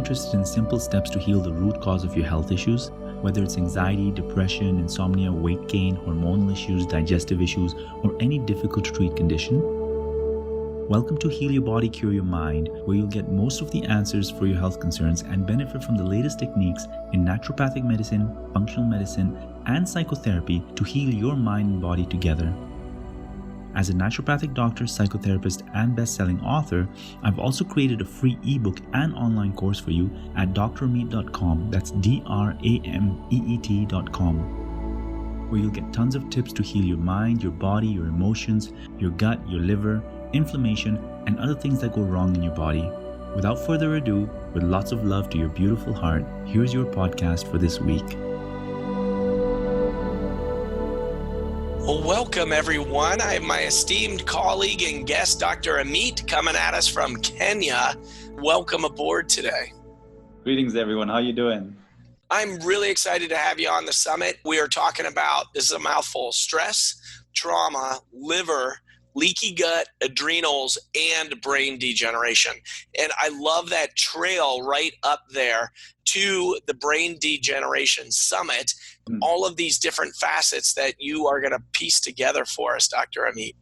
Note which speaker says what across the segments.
Speaker 1: interested in simple steps to heal the root cause of your health issues, whether it's anxiety, depression, insomnia, weight gain, hormonal issues, digestive issues, or any difficult to treat condition, welcome to Heal Your Body, Cure Your Mind, where you'll get most of the answers for your health concerns and benefit from the latest techniques in naturopathic medicine, functional medicine, and psychotherapy to heal your mind and body together. As a naturopathic doctor, psychotherapist, and best-selling author, I've also created a free ebook and online course for you at drameet.com. That's drameet.com, where you'll get tons of tips to heal your mind, your body, your emotions, your gut, your liver, inflammation, and other things that go wrong in your body. Without further ado, with lots of love to your beautiful heart, here's your podcast for this week.
Speaker 2: Well, welcome everyone. I have my esteemed colleague and guest, Dr. Ameet, coming at us from Kenya. Welcome aboard today.
Speaker 3: Greetings, everyone. How are you doing?
Speaker 2: I'm really excited to have you on the summit. We are talking about, this is a mouthful, stress, trauma, liver, leaky gut, adrenals, and brain degeneration. And I love that trail right up there to the Brain Degeneration Summit, all of these different facets that you are going to piece together for us, Dr. Ameet.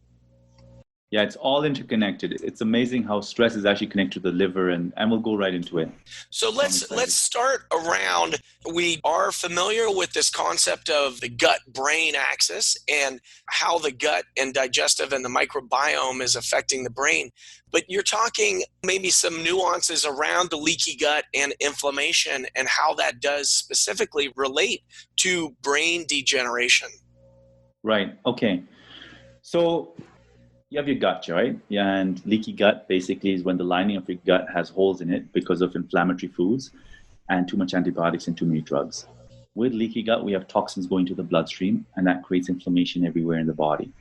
Speaker 3: Yeah, it's all interconnected. It's amazing how stress is actually connected to the liver, and we'll go right into it.
Speaker 2: So let's start around. We are familiar with this concept of the gut-brain axis and how the gut and digestive and the microbiome is affecting the brain. But you're talking maybe some nuances around the leaky gut and inflammation and how that does specifically relate to brain degeneration.
Speaker 3: Right. Okay. So you have your gut, right? Yeah, and leaky gut basically is when the lining of your gut has holes in it because of inflammatory foods and too much antibiotics and too many drugs. With leaky gut, we have toxins going to the bloodstream, and that creates inflammation everywhere in the body,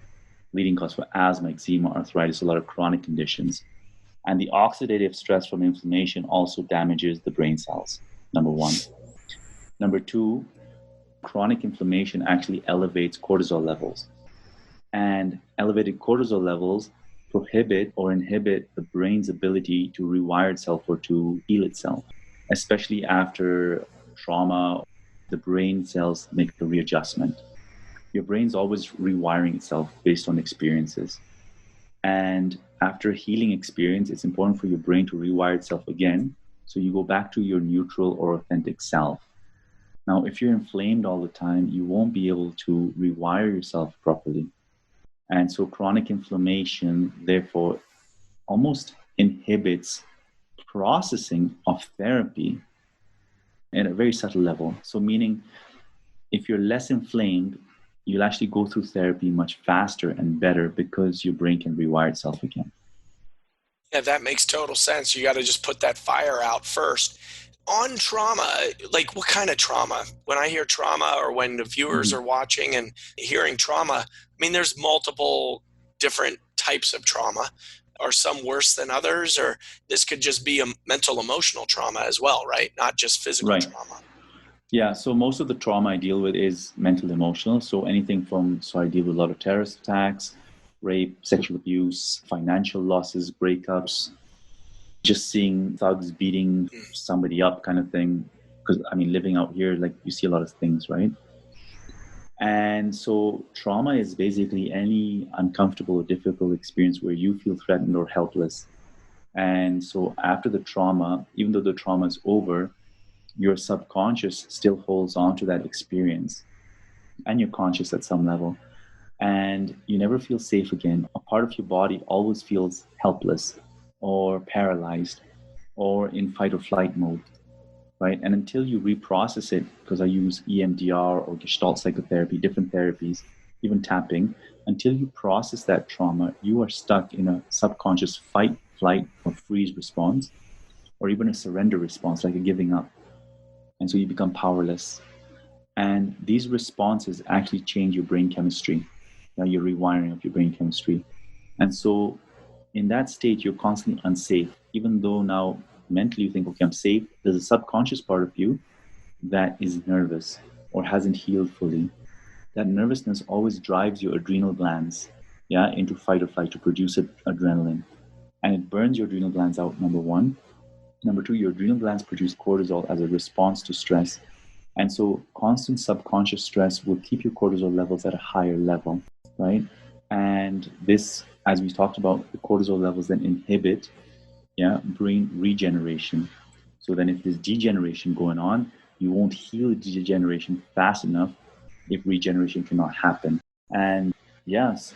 Speaker 3: leading cause for asthma, eczema, arthritis, a lot of chronic conditions. And the oxidative stress from inflammation also damages the brain cells, number one. Number two, chronic inflammation actually elevates cortisol levels. And elevated cortisol levels prohibit or inhibit the brain's ability to rewire itself or to heal itself, especially after trauma. The brain cells make a readjustment. Your brain's always rewiring itself based on experiences. And after a healing experience, it's important for your brain to rewire itself again, so you go back to your neutral or authentic self. Now, if you're inflamed all the time, you won't be able to rewire yourself properly. And so chronic inflammation, therefore, almost inhibits processing of therapy at a very subtle level. So meaning, if you're less inflamed, you'll actually go through therapy much faster and better because your brain can rewire itself again.
Speaker 2: Yeah, that makes total sense. You got to just put that fire out first. On trauma, like what kind of trauma? When I hear trauma, or when the viewers are watching and hearing trauma, I mean, there's multiple different types of trauma. Are some worse than others? Or this could just be a mental, emotional trauma as well, right? Not just physical trauma.
Speaker 3: Yeah, so most of the trauma I deal with is mental, emotional. So anything from, I deal with a lot of terrorist attacks, rape, sexual abuse, financial losses, breakups, just seeing thugs beating somebody up kind of thing. Because, I mean, living out here, like, you see a lot of things, right? And so trauma is basically any uncomfortable or difficult experience where you feel threatened or helpless. And so after the trauma, even though the trauma is over, your subconscious still holds on to that experience, and you're conscious at some level. And you never feel safe again. A part of your body always feels helpless or paralyzed or in fight or flight mode, right? And until you reprocess it, because I use EMDR or Gestalt psychotherapy, different therapies, even tapping, until you process that trauma, you are stuck in a subconscious fight, flight, or freeze response, or even a surrender response, like a giving up. And so you become powerless. And these responses actually change your brain chemistry, your rewiring of your brain chemistry. And so in that state, you're constantly unsafe. Even though now mentally you think, okay, I'm safe, there's a subconscious part of you that is nervous or hasn't healed fully. That nervousness always drives your adrenal glands into fight or flight to produce adrenaline. And it burns your adrenal glands out, number one. Number two, your adrenal glands produce cortisol as a response to stress. And so constant subconscious stress will keep your cortisol levels at a higher level, right? And this, as we talked about, the cortisol levels then inhibit brain regeneration. So then if there's degeneration going on, you won't heal the degeneration fast enough if regeneration cannot happen. And yes,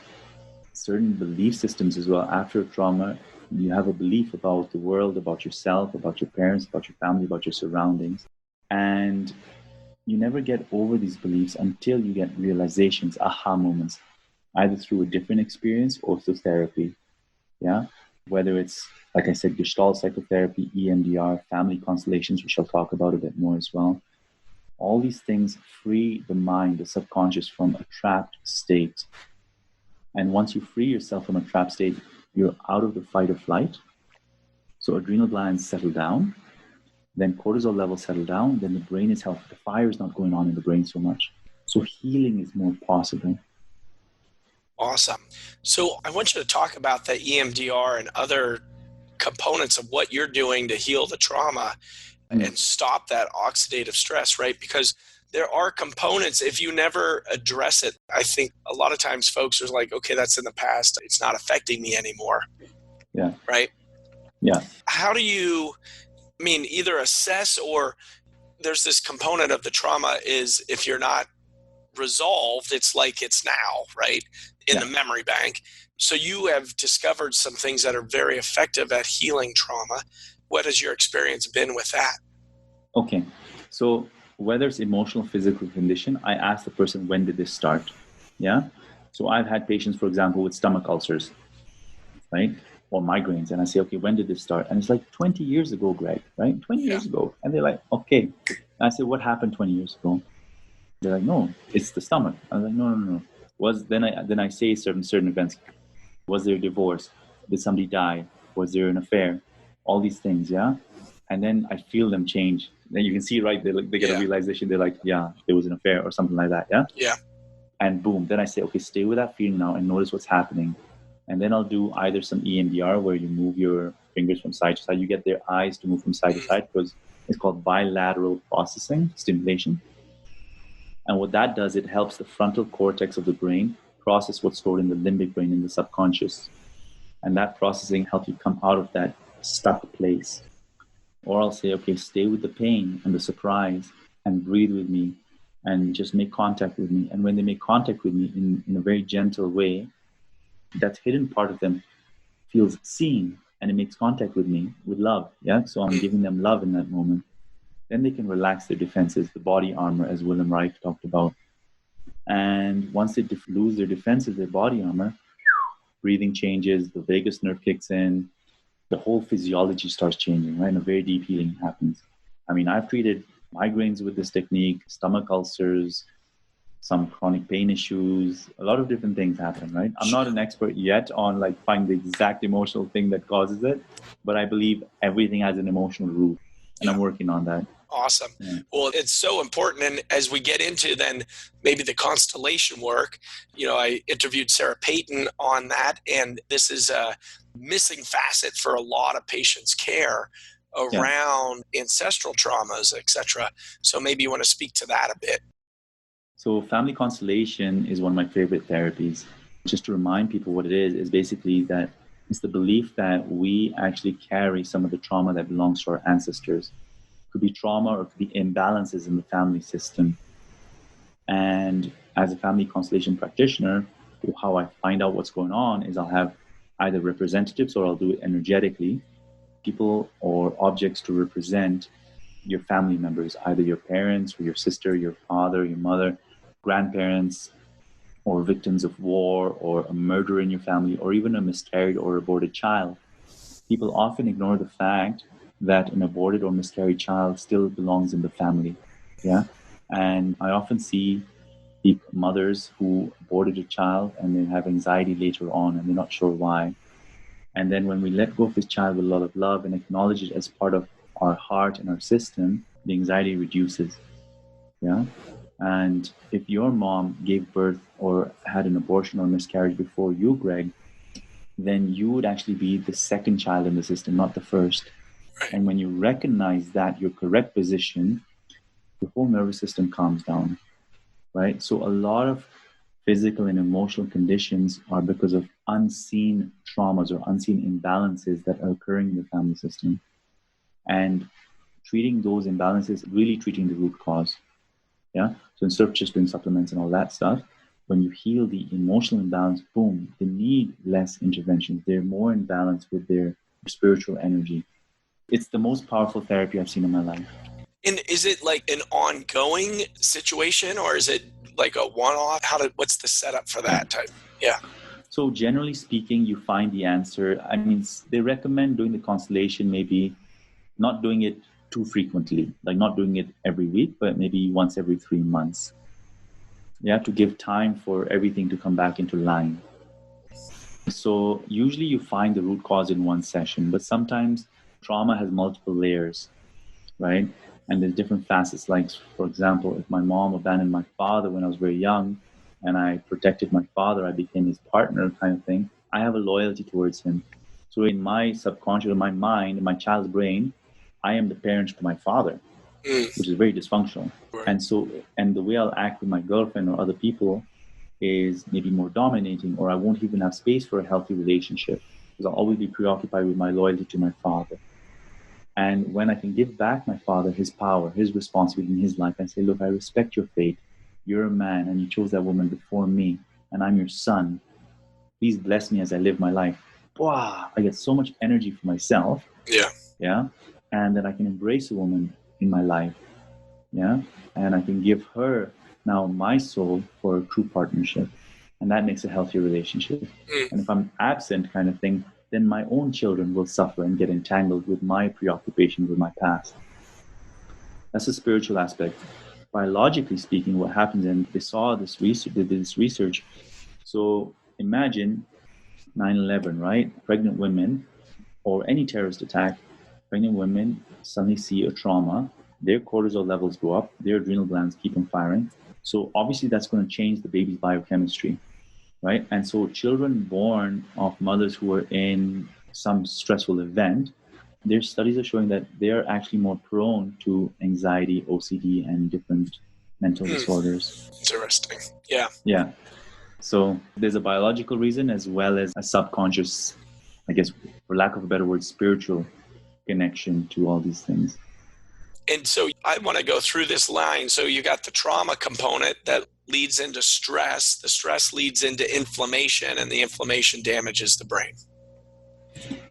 Speaker 3: certain belief systems as well. After trauma, you have a belief about the world, about yourself, about your parents, about your family, about your surroundings. And you never get over these beliefs until you get realizations, aha moments, either through a different experience or through therapy. Yeah. Whether it's, like I said, Gestalt psychotherapy, EMDR, family constellations, which I'll talk about a bit more as well. All these things free the mind, the subconscious, from a trapped state. And once you free yourself from a trapped state, you're out of the fight or flight. So adrenal glands settle down, then cortisol levels settle down, then the brain is healthy. The fire is not going on in the brain so much. So healing is more possible.
Speaker 2: Awesome. So I want you to talk about the EMDR and other components of what you're doing to heal the trauma and stop that oxidative stress, right? Because there are components, if you never address it, I think a lot of times folks are like, okay, that's in the past. It's not affecting me anymore.
Speaker 3: Yeah.
Speaker 2: Right?
Speaker 3: Yeah.
Speaker 2: How do you, either assess, or there's this component of the trauma is if you're not resolved, it's like it's now, right? In the memory bank. So you have discovered some things that are very effective at healing trauma. What has your experience been with that?
Speaker 3: Okay. So whether it's emotional, physical condition, I ask the person, when did this start? Yeah. So I've had patients, for example, with stomach ulcers, right? Or migraines. And I say, okay, when did this start? And it's like 20 years ago, Greg, right? 20 years ago. And they're like, okay. And I say, what happened 20 years ago? They're like, no, it's the stomach. I was like, no. Then I say certain events. Was there a divorce? Did somebody die? Was there an affair? All these things, yeah? And then I feel them change. Then you can see, right, they get a realization. They're like, yeah, there was an affair or something like that, yeah?
Speaker 2: Yeah.
Speaker 3: And boom, then I say, okay, stay with that feeling now and notice what's happening. And then I'll do either some EMDR where you move your fingers from side to side. You get their eyes to move from side to side because it's called bilateral processing, stimulation. And what that does, it helps the frontal cortex of the brain process what's stored in the limbic brain in the subconscious. And that processing helps you come out of that stuck place. Or I'll say, okay, stay with the pain and the surprise and breathe with me and just make contact with me. And when they make contact with me in a very gentle way, that hidden part of them feels seen and it makes contact with me with love. Yeah. So I'm giving them love in that moment. Then they can relax their defenses, the body armor, as Willem Reich talked about. And once they lose their defenses, their body armor, breathing changes, the vagus nerve kicks in, the whole physiology starts changing, right? And a very deep healing happens. I've treated migraines with this technique, stomach ulcers, some chronic pain issues, a lot of different things happen, right? I'm not an expert yet on finding the exact emotional thing that causes it, but I believe everything has an emotional root, and I'm working on that.
Speaker 2: Awesome. Yeah. Well, it's so important. And as we get into then maybe the constellation work, I interviewed Sarah Payton on that, and this is a missing facet for a lot of patients' care around ancestral traumas, etc. So maybe you want to speak to that a bit.
Speaker 3: So family constellation is one of my favorite therapies. Just to remind people what it is basically that it's the belief that we actually carry some of the trauma that belongs to our ancestors. It could be trauma or it could be imbalances in the family system. And as a family constellation practitioner, how I find out what's going on is I'll have either representatives or I'll do it energetically, people or objects to represent your family members, either your parents or your sister, your father, your mother, grandparents, or victims of war, or a murder in your family, or even a miscarried or aborted child. People often ignore the fact that an aborted or miscarried child still belongs in the family. Yeah. And I often see mothers who aborted a child and they have anxiety later on and they're not sure why. And then when we let go of this child with a lot of love and acknowledge it as part of our heart and our system, the anxiety reduces. Yeah. And if your mom gave birth or had an abortion or miscarriage before you, Greg, then you would actually be the second child in the system, not the first.
Speaker 2: Right.
Speaker 3: And when you recognize that your correct position, the whole nervous system calms down, right? So a lot of physical and emotional conditions are because of unseen traumas or unseen imbalances that are occurring in the family system. And treating those imbalances, really treating the root cause. Yeah. So instead of just doing supplements and all that stuff, when you heal the emotional imbalance, boom, they need less intervention. They're more in balance with their spiritual energy. It's the most powerful therapy I've seen in my life.
Speaker 2: And is it like an ongoing situation, or is it like a one-off? What's the setup for that type? Yeah.
Speaker 3: So generally speaking, you find the answer. I mean, they recommend doing the constellation, maybe not doing it too frequently, like not doing it every week, but maybe once every 3 months. You have to give time for everything to come back into line. So usually you find the root cause in one session, but sometimes trauma has multiple layers, right? And there's different facets. Like, for example, if my mom abandoned my father when I was very young and I protected my father, I became his partner kind of thing, I have a loyalty towards him. So in my subconscious, in my mind, in my child's brain, I am the parent to my father, which is very dysfunctional.
Speaker 2: Right.
Speaker 3: And the way I'll act with my girlfriend or other people is maybe more dominating, or I won't even have space for a healthy relationship because I'll always be preoccupied with my loyalty to my father. And when I can give back my father his power, his responsibility in his life, and say, look, I respect your fate. You're a man and you chose that woman before me, and I'm your son. Please bless me as I live my life. Wow, I get so much energy for myself.
Speaker 2: Yeah.
Speaker 3: Yeah. And then I can embrace a woman in my life. Yeah. And I can give her now my soul for a true partnership. And that makes a healthier relationship. And if I'm absent kind of thing, then my own children will suffer and get entangled with my preoccupation with my past. That's the spiritual aspect. Biologically speaking, what happens, and they saw this research, they did this research. So imagine 9/11, right? Pregnant women or any terrorist attack, pregnant women suddenly see a trauma, their cortisol levels go up, their adrenal glands keep on firing. So obviously that's going to change the baby's biochemistry, right? And so children born of mothers who are in some stressful event, their studies are showing that they're actually more prone to anxiety, OCD, and different mental disorders.
Speaker 2: Interesting. Yeah.
Speaker 3: Yeah. So there's a biological reason as well as a subconscious, I guess, for lack of a better word, spiritual connection to all these things.
Speaker 2: And so I want to go through this line. So you got the trauma component that leads into stress. The stress leads into inflammation, and the inflammation damages the brain.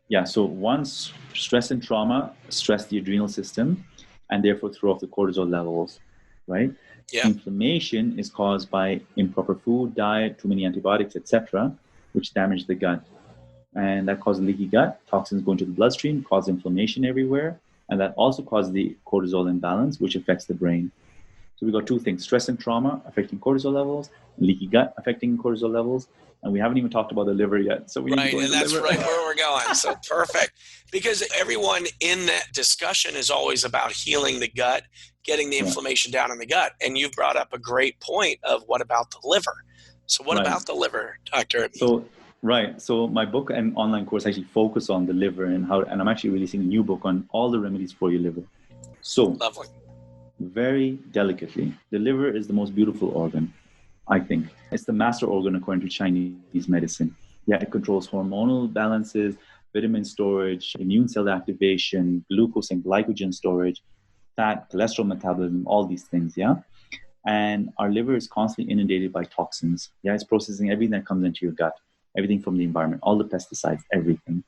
Speaker 3: Yeah. So once stress and trauma stress the adrenal system and therefore throw off the cortisol levels, right?
Speaker 2: Yeah.
Speaker 3: Inflammation is caused by improper food, diet, too many antibiotics, etc., which damage the gut. And that causes leaky gut. Toxins go into the bloodstream, cause inflammation everywhere. And that also causes the cortisol imbalance, which affects the brain. So we got two things: stress and trauma affecting cortisol levels, leaky gut affecting cortisol levels. And we haven't even talked about the liver yet. So we need to go into
Speaker 2: and that's
Speaker 3: liver.
Speaker 2: right where we're going. So perfect. Because everyone in that discussion is always about healing the gut, getting the inflammation down in the gut. And you've brought up a great point of what about the liver? So what about the liver, Dr.
Speaker 3: Ameet? So my book and online course actually focus on the liver and I'm actually releasing a new book on all the remedies for your liver. So
Speaker 2: lovely.
Speaker 3: Very delicately, the liver is the most beautiful organ, I think. It's the master organ according to Chinese medicine. Yeah, it controls hormonal balances, vitamin storage, immune cell activation, glucose and glycogen storage, fat, cholesterol metabolism, all these things, yeah? And our liver is constantly inundated by toxins. Yeah, it's processing everything that comes into your gut, everything from the environment, all the pesticides, everything.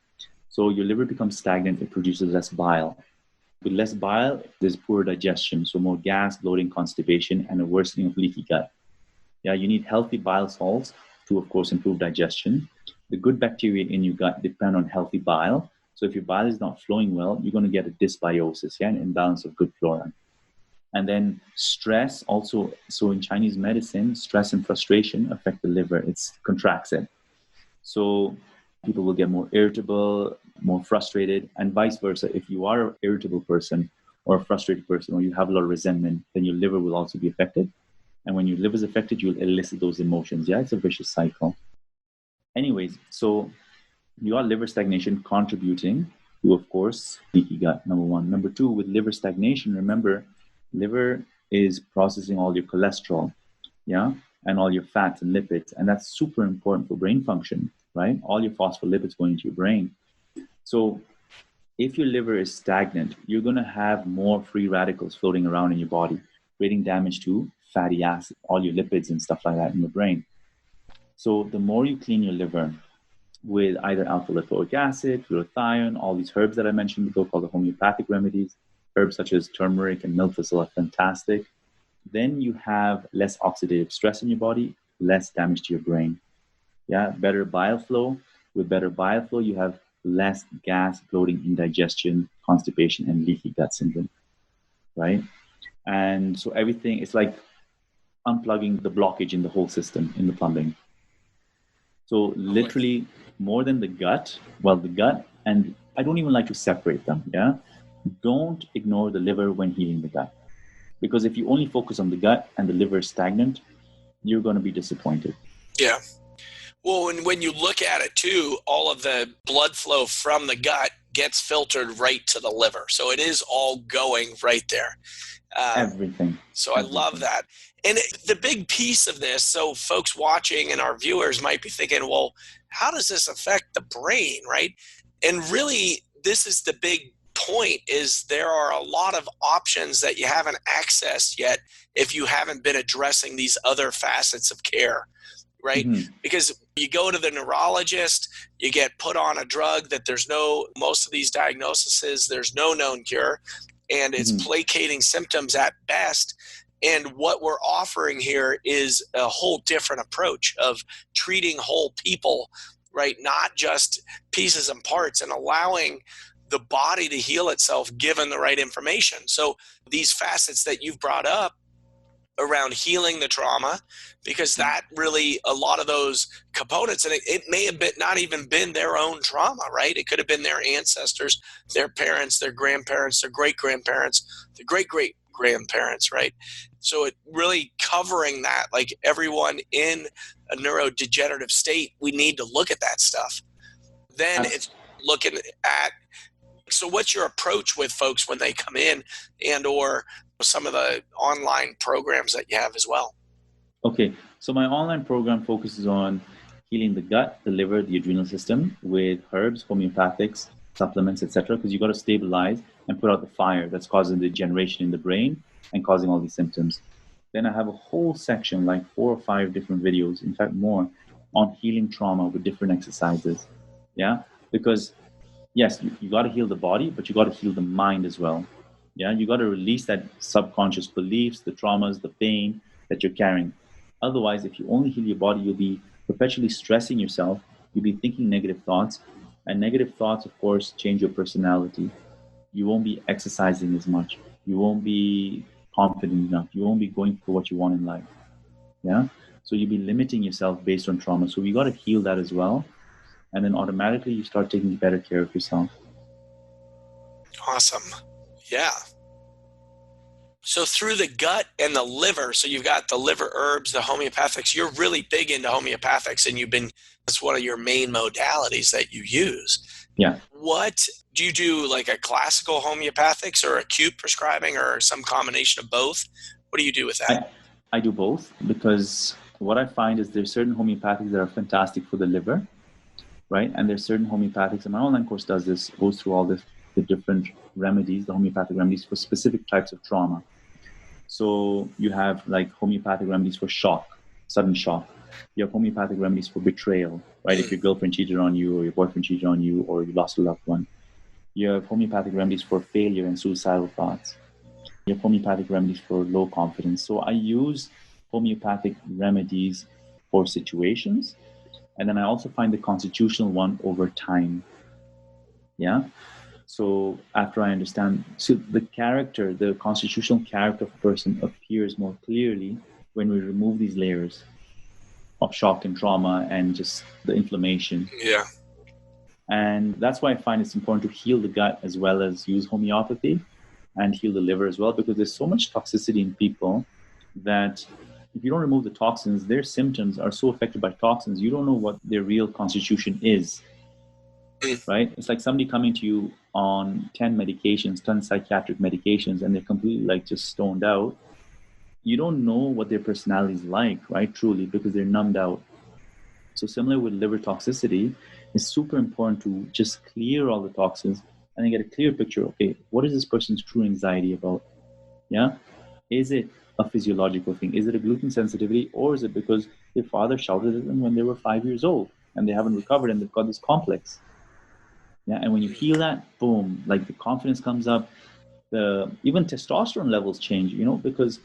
Speaker 3: So your liver becomes stagnant, it produces less bile. With less bile, there's poor digestion, so more gas, bloating, constipation, and a worsening of leaky gut. Yeah, you need healthy bile salts to, of course, improve digestion. The good bacteria in your gut depend on healthy bile. So if your bile is not flowing well, you're going to get a dysbiosis, yeah, an imbalance of good flora. And then stress also, so in Chinese medicine, stress and frustration affect the liver. It contracts it. So people will get more irritable, more frustrated, and vice versa. If you are an irritable person or a frustrated person, or you have a lot of resentment, then your liver will also be affected. And when your liver is affected, you'll elicit those emotions. Yeah, it's a vicious cycle. Anyways, so you got liver stagnation contributing 2, of course, leaky gut, number 1. Number 2, with liver stagnation, remember, liver is processing all your cholesterol, yeah, and all your fats and lipids, and that's super important for brain function, right? All your phospholipids going into your brain. So if your liver is stagnant, you're going to have more free radicals floating around in your body, creating damage to fatty acid, all your lipids and stuff like that in your brain. So the more you clean your liver with either alpha lipoic acid, glutathione, all these herbs that I mentioned before called the homeopathic remedies, herbs such as turmeric and milk thistle are fantastic, then you have less oxidative stress in your body, less damage to your brain. Yeah, better bile flow. With better bile flow, you have less gas, bloating, indigestion, constipation, and leaky gut syndrome, right? And so everything, it's like unplugging the blockage in the whole system, in the plumbing. So literally more than the gut, the gut, and I don't even like to separate them, yeah? Don't ignore the liver when healing the gut. Because if you only focus on the gut and the liver is stagnant, you're going to be disappointed.
Speaker 2: Yeah. Well, when you look at it too, all of the blood flow from the gut gets filtered right to the liver. So it is all going right there.
Speaker 3: Everything.
Speaker 2: So I love that. And the big piece of this, so folks watching and our viewers might be thinking, well, how does this affect the brain, right? And really, this is the big point, is there are a lot of options that you haven't accessed yet if you haven't been addressing these other facets of care, right? Mm-hmm. Because you go to the neurologist, you get put on a drug that most of these diagnoses, there's no known cure, and it's placating symptoms at best. And what we're offering here is a whole different approach of treating whole people, right? Not just pieces and parts, and allowing the body to heal itself given the right information. So these facets that you've brought up around healing the trauma, because that really, a lot of those components, and it may have been not even been their own trauma, right? It could have been their ancestors, their parents, their grandparents, their great-grandparents, their great-great-grandparents, right? So it really covering that, like everyone in a neurodegenerative state, we need to look at that stuff. Then it's looking at, so what's your approach with folks when they come in, and or some of the online programs that you have as well?
Speaker 3: Okay, so my online program focuses on healing the gut, the liver, the adrenal system with herbs, homeopathics, supplements, etc. Because you got to stabilize and put out the fire that's causing the degeneration in the brain and causing all these symptoms. Then I have a whole section, like 4 or 5 different videos, in fact more, on healing trauma with different exercises. Yeah, because yes, you got to heal the body, but you got to heal the mind as well. Yeah, you got to release that subconscious beliefs, the traumas, the pain that you're carrying. Otherwise, if you only heal your body, you'll be perpetually stressing yourself. You'll be thinking negative thoughts. And negative thoughts, of course, change your personality. You won't be exercising as much. You won't be confident enough. You won't be going for what you want in life. Yeah. So you'll be limiting yourself based on trauma. So we got to heal that as well. And then automatically you start taking better care of yourself.
Speaker 2: Awesome. Yeah. So through the gut and the liver, so you've got the liver herbs, the homeopathics, you're really big into homeopathics, and that's one of your main modalities that you use.
Speaker 3: Yeah.
Speaker 2: What do you do, like a classical homeopathics or acute prescribing or some combination of both? What do you do with that?
Speaker 3: I do both, because what I find is there's certain homeopathics that are fantastic for the liver, right? And there's certain homeopathics, and my online course goes through all the different remedies, the homeopathic remedies for specific types of trauma. So you have like homeopathic remedies for shock, sudden shock. You have homeopathic remedies for betrayal, right? If your girlfriend cheated on you, or your boyfriend cheated on you, or you lost a loved one. You have homeopathic remedies for failure and suicidal thoughts. You have homeopathic remedies for low confidence. So I use homeopathic remedies for situations. And then I also find the constitutional one over time. Yeah. So after I understand, so the constitutional character of a person appears more clearly when we remove these layers of shock and trauma and just the inflammation.
Speaker 2: Yeah.
Speaker 3: And that's why I find it's important to heal the gut as well as use homeopathy and heal the liver as well, because there's so much toxicity in people that if you don't remove the toxins, their symptoms are so affected by toxins, you don't know what their real constitution is. right? It's like somebody coming to you on 10 medications, 10 psychiatric medications, and they're completely like just stoned out. You don't know what their personality is like, right? Truly, because they're numbed out. So similar with liver toxicity, it's super important to just clear all the toxins and then get a clear picture. Okay, what is this person's true anxiety about? Yeah. Is it a physiological thing? Is it a gluten sensitivity, or is it because their father shouted at them when they were 5 years old and they haven't recovered and they've got this complex? Yeah. And when you heal that, boom, like the confidence comes up, the even testosterone levels change, because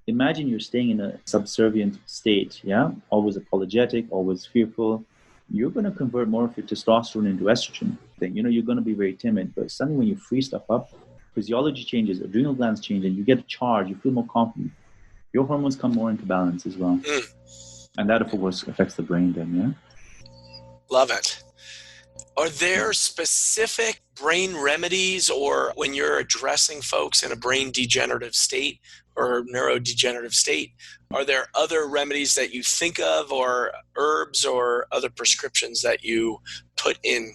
Speaker 3: imagine you're staying in a subservient state, yeah, always apologetic, always fearful. You're going to convert more of your testosterone into estrogen. You're going to be very timid, but suddenly when you free stuff up, physiology changes, adrenal glands change, and you get a charge, you feel more confident. Your hormones come more into balance as well. And that, of course, affects the brain then, yeah?
Speaker 2: Love it. Are there specific brain remedies, or when you're addressing folks in a brain degenerative state or neurodegenerative state, are there other remedies that you think of, or herbs or other prescriptions that you put in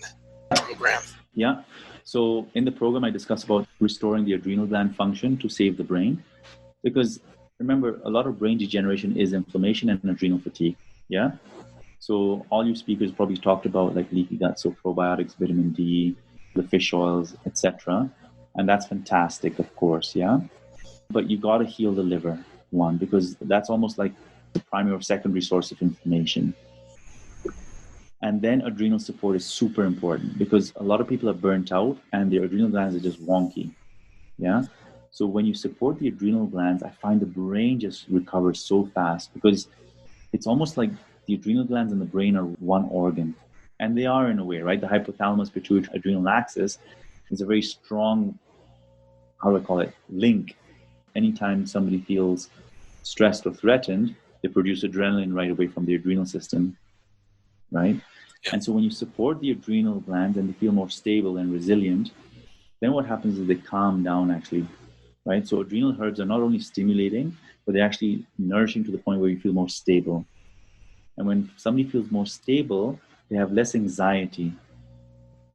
Speaker 2: the program?
Speaker 3: Yeah. So in the program, I discuss about restoring the adrenal gland function to save the brain. Because remember, a lot of brain degeneration is inflammation and adrenal fatigue. Yeah. So all you speakers probably talked about like leaky gut, so probiotics, vitamin D, the fish oils, etc. And that's fantastic, of course, yeah. But you got to heal the liver, one, because that's almost like the primary or secondary source of inflammation. And then adrenal support is super important because a lot of people are burnt out and their adrenal glands are just wonky, yeah. So when you support the adrenal glands, I find the brain just recovers so fast because it's almost like the adrenal glands and the brain are one organ. And they are in a way, right? The hypothalamus pituitary adrenal axis is a very strong, how do I call it, link. Anytime somebody feels stressed or threatened, they produce adrenaline right away from the adrenal system, right? Yeah. And so when you support the adrenal glands and they feel more stable and resilient, then what happens is they calm down actually, right? So adrenal herbs are not only stimulating, but they're actually nourishing to the point where you feel more stable. And when somebody feels more stable, they have less anxiety.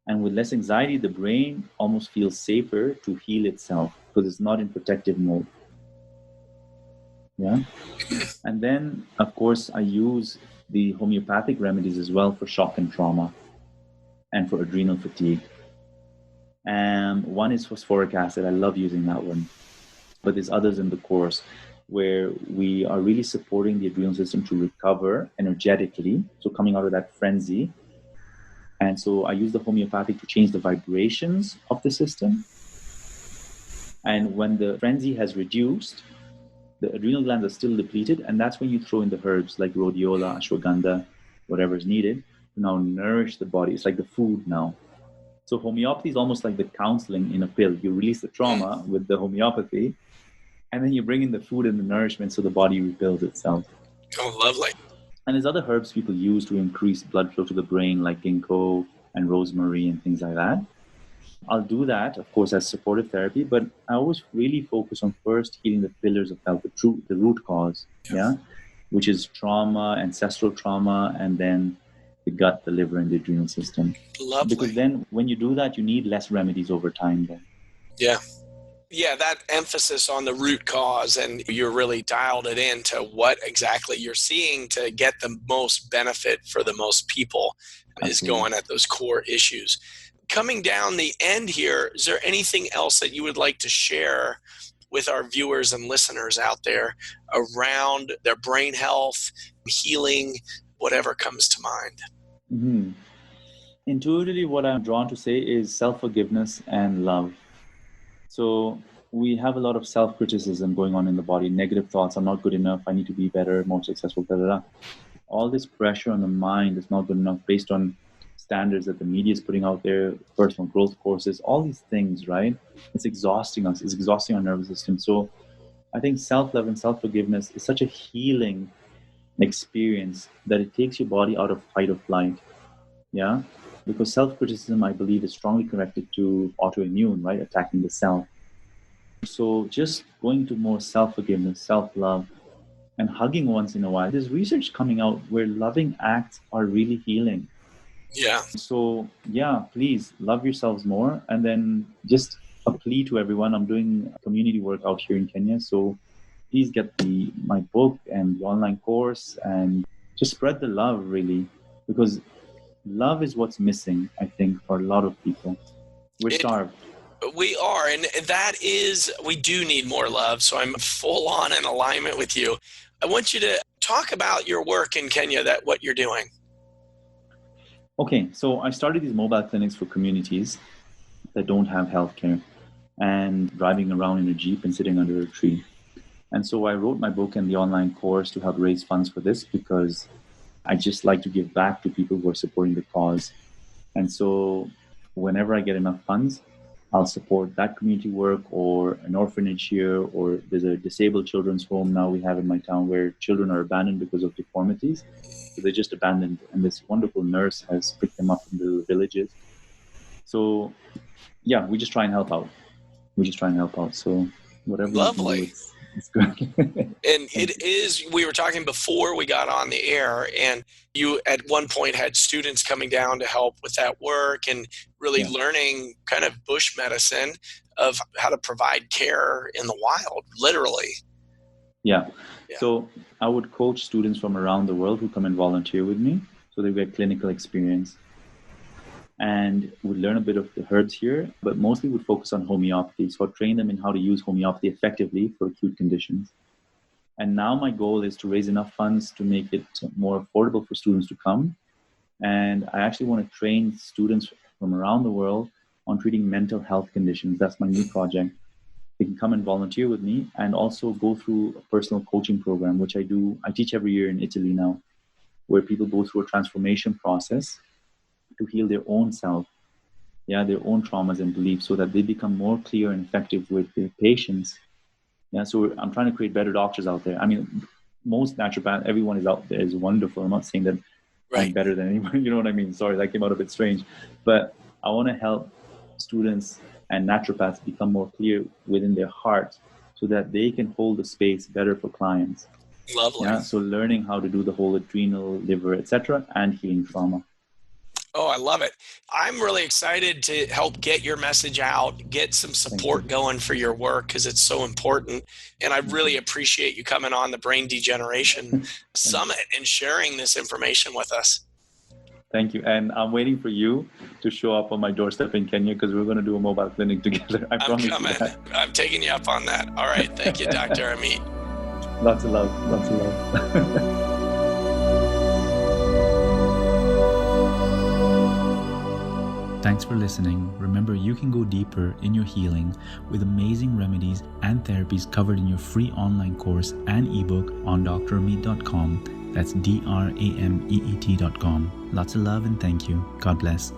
Speaker 3: And with less anxiety, the brain almost feels safer to heal itself because it's not in protective mode. Yeah. And then, of course, I use the homeopathic remedies as well for shock and trauma and for adrenal fatigue. And one is phosphoric acid. I love using that one. But there's others in the course where we are really supporting the adrenal system to recover energetically. So coming out of that frenzy. And so I use the homeopathic to change the vibrations of the system. And when the frenzy has reduced, the adrenal glands are still depleted. And that's when you throw in the herbs like rhodiola, ashwagandha, whatever is needed to now nourish the body. It's like the food now. So homeopathy is almost like the counseling in a pill. You release the trauma with the homeopathy, and then you bring in the food and the nourishment so the body rebuilds itself.
Speaker 2: Oh, lovely.
Speaker 3: And there's other herbs people use to increase blood flow to the brain, like ginkgo and rosemary and things like that. I'll do that, of course, as supportive therapy, but I always really focus on first healing the pillars of health, the root cause, yeah, which is trauma, ancestral trauma, and then the gut, the liver, and the adrenal system.
Speaker 2: Lovely.
Speaker 3: Because then when you do that, you need less remedies over time then.
Speaker 2: Yeah. Yeah, that emphasis on the root cause, and you're really dialed it into what exactly you're seeing to get the most benefit for the most people. Absolutely. Is going at those core issues. Coming down the end here, is there anything else that you would like to share with our viewers and listeners out there around their brain health, healing, whatever comes to mind?
Speaker 3: Mm-hmm. Intuitively, what I'm drawn to say is self-forgiveness and love. So we have a lot of self-criticism going on in the body, negative thoughts, I'm not good enough, I need to be better, more successful, da, da, da. All this pressure on the mind is not good enough based on standards that the media is putting out there, personal growth courses, all these things, right? It's exhausting us. It's exhausting our nervous system. So I think self-love and self-forgiveness is such a healing experience that it takes your body out of fight or flight. Yeah? Because self-criticism, I believe, is strongly connected to autoimmune, right? Attacking the self. So just going to more self-forgiveness, self-love, and hugging once in a while. There's research coming out where loving acts are really healing.
Speaker 2: Yeah.
Speaker 3: So yeah, please love yourselves more. And then just a plea to everyone. I'm doing community work out here in Kenya. So please get my book and the online course and just spread the love, really, because love is what's missing, I think, for a lot of people. We're starved.
Speaker 2: We are, and we do need more love. So I'm full on in alignment with you. I want you to talk about your work in Kenya, what you're doing.
Speaker 3: Okay, so I started these mobile clinics for communities that don't have healthcare, and driving around in a Jeep and sitting under a tree. And so I wrote my book and the online course to help raise funds for this, because I just like to give back to people who are supporting the cause. And so whenever I get enough funds, I'll support that community work, or an orphanage here, or there's a disabled children's home now we have in my town where children are abandoned because of deformities. So they're just abandoned, and this wonderful nurse has picked them up from the villages. So yeah, we just try and help out. So whatever.
Speaker 2: Lovely.
Speaker 3: We can do, it's good.
Speaker 2: And it is, we were talking before we got on the air, and you at one point had students coming down to help with that work and really learning kind of bush medicine of how to provide care in the wild, literally.
Speaker 3: Yeah. So I would coach students from around the world who come and volunteer with me, so they get clinical experience. And would learn a bit of the herbs here, but mostly would focus on homeopathy. So I'd train them in how to use homeopathy effectively for acute conditions. And now my goal is to raise enough funds to make it more affordable for students to come. And I actually want to train students from around the world on treating mental health conditions. That's my new project. They can come and volunteer with me, and also go through a personal coaching program, which I teach every year in Italy now, where people go through a transformation process to heal their own self, their own traumas and beliefs, so that they become more clear and effective with their patients. So I'm trying to create better doctors out there. I mean, most naturopaths, everyone is out there is wonderful. I'm not saying that I'm better than anyone, you know what I mean? Sorry, that came out a bit strange. But I want to help students and naturopaths become more clear within their heart, so that they can hold the space better for clients.
Speaker 2: Lovely.
Speaker 3: So learning how to do the whole adrenal, liver, etc., and healing trauma.
Speaker 2: Oh, I love it. I'm really excited to help get your message out, get some support going for your work, because it's so important. And I really appreciate you coming on the Brain Degeneration Summit and sharing this information with us.
Speaker 3: Thank you. And I'm waiting for you to show up on my doorstep in Kenya, because we're going to do a mobile clinic together. I promise.
Speaker 2: I'm coming. I'm taking you up on that. All right. Thank you, Dr. Ameet.
Speaker 3: Lots of love. Lots of love.
Speaker 1: Thanks for listening. Remember, you can go deeper in your healing with amazing remedies and therapies covered in your free online course and ebook on drameet.com. That's drameet.com. Lots of love and thank you. God bless.